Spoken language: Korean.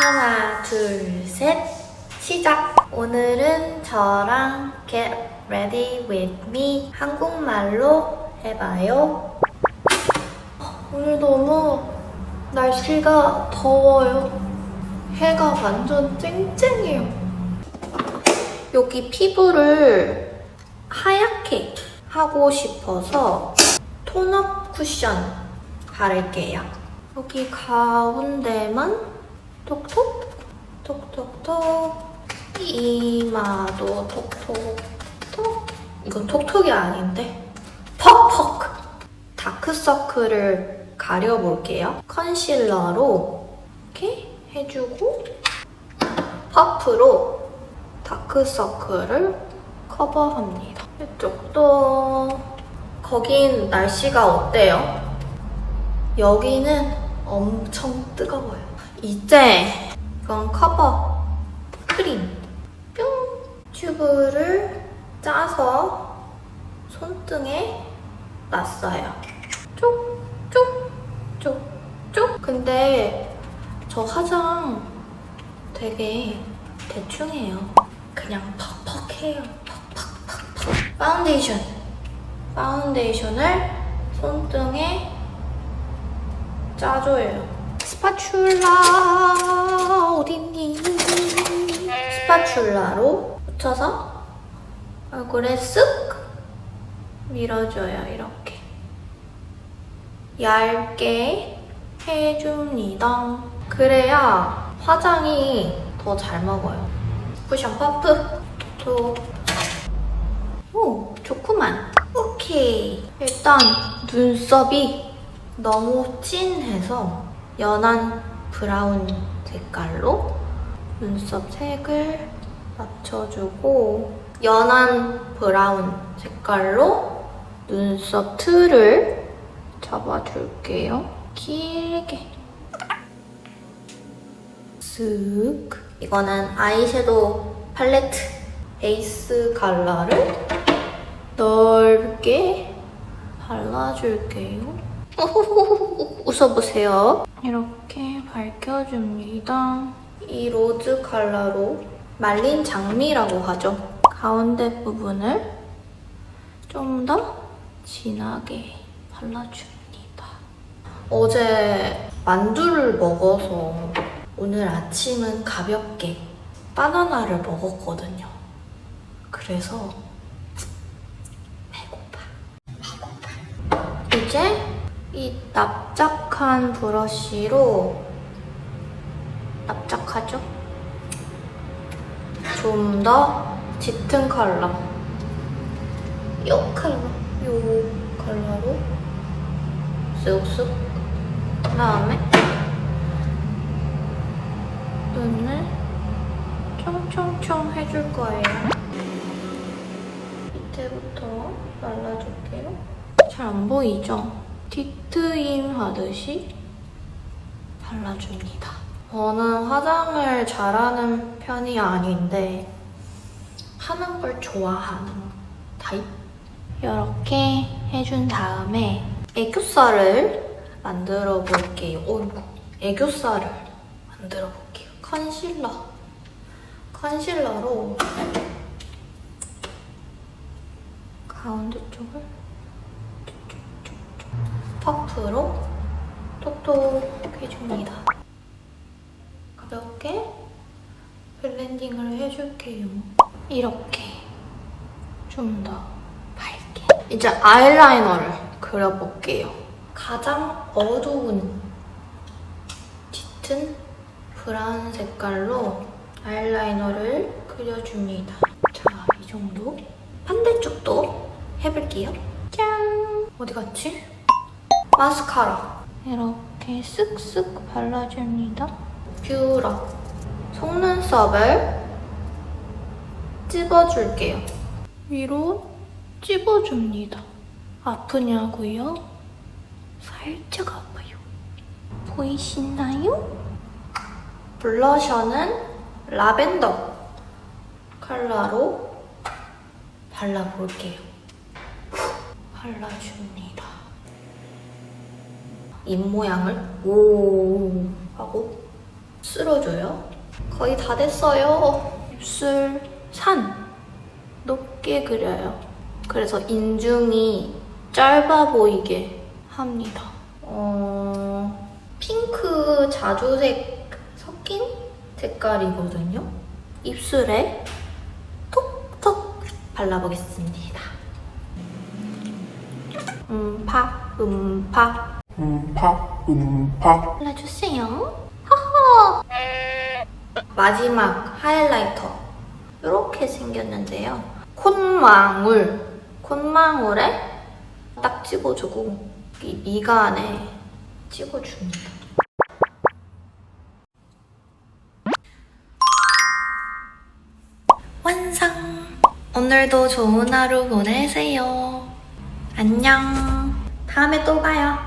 하나, 둘, 셋, 시작! 오늘은 저랑 Get Ready With Me 한국말로 해봐요. 오늘 너무 날씨가 더워요. 해가 완전 쨍쨍해요. 여기 피부를 하얗게 하고 싶어서 톤업 쿠션 바를게요. 여기 가운데만 톡톡 톡톡톡, 이마도 톡톡톡. 이건 톡톡이 아닌데 퍽퍽. 다크서클을 가려볼게요. 컨실러로 이렇게 해주고 퍼프로 다크서클을 커버합니다. 이쪽도. 거긴 날씨가 어때요? 여기는 엄청 뜨거워요. 이제 이건 커버 크림 뿅! 튜브를 짜서 손등에 놨어요. 쪽쪽쪽쪽. 근데 저 화장 되게 대충 해요. 그냥 퍽퍽해요. 퍽퍽퍽퍽. 파운데이션을 손등에 짜줘요. 스파츌라 어딨니? 스파츌라로 묻혀서 얼굴에 쓱 밀어줘요. 이렇게 얇게 해줍니다. 그래야 화장이 더 잘 먹어요. 쿠션 퍼프 오, 좋구만. 오케이. 일단 눈썹이 너무 진해서 연한 브라운 색깔로 눈썹 색을 맞춰주고, 연한 브라운 색깔로 눈썹 틀을 잡아줄게요. 길게 쓱. 이거는 아이섀도우 팔레트 베이스 컬러를 넓게 발라줄게요. 웃어보세요. 이렇게 밝혀줍니다. 이 로즈 컬러로 말린 장미라고 하죠. 가운데 부분을 좀 더 진하게 발라줍니다. 어제 만두를 먹어서 오늘 아침은 가볍게 바나나를 먹었거든요. 그래서 배고파. 이제 이 납작한 브러쉬로, 납작하죠? 좀 더 짙은 컬러, 요 컬러로 쓱쓱. 그다음에 눈을 총총총 해줄 거예요. 밑에부터 발라줄게요. 잘 안 보이죠? 뒷트임 하듯이 발라줍니다. 저는 화장을 잘하는 편이 아닌데 하는 걸 좋아하는 타입? 이렇게 해준 다음에 애교살을 만들어 볼게요. 어이구, 애교살을 만들어 볼게요. 컨실러로 가운데 쪽을 퍼프로 톡톡 해줍니다. 가볍게 블렌딩을 해줄게요. 이렇게 좀 더 밝게. 이제 아이라이너를 그려볼게요. 가장 어두운 짙은 브라운 색깔로 아이라이너를 그려줍니다. 자, 이 정도. 반대쪽도 해볼게요. 짠! 어디 갔지? 마스카라 이렇게 쓱쓱 발라줍니다. 뷰러 속눈썹을 찝어줄게요. 위로 찝어줍니다. 아프냐고요? 살짝 아파요. 보이시나요? 블러셔는 라벤더 컬러로 발라볼게요. 발라줍니다. 입 모양을 오 하고 쓸어줘요. 거의 다 됐어요. 입술 산 높게 그려요. 그래서 인중이 짧아 보이게 합니다. 핑크 자주색 섞인 색깔이거든요. 입술에 톡톡 발라보겠습니다. 음파 발라주세요. 허허. 마지막 하이라이터 이렇게 생겼는데요. 콧망울에 딱 찍어주고 이 미간에 찍어줍니다. 완성! 오늘도 좋은 하루 보내세요. 안녕. 다음에 또 봐요.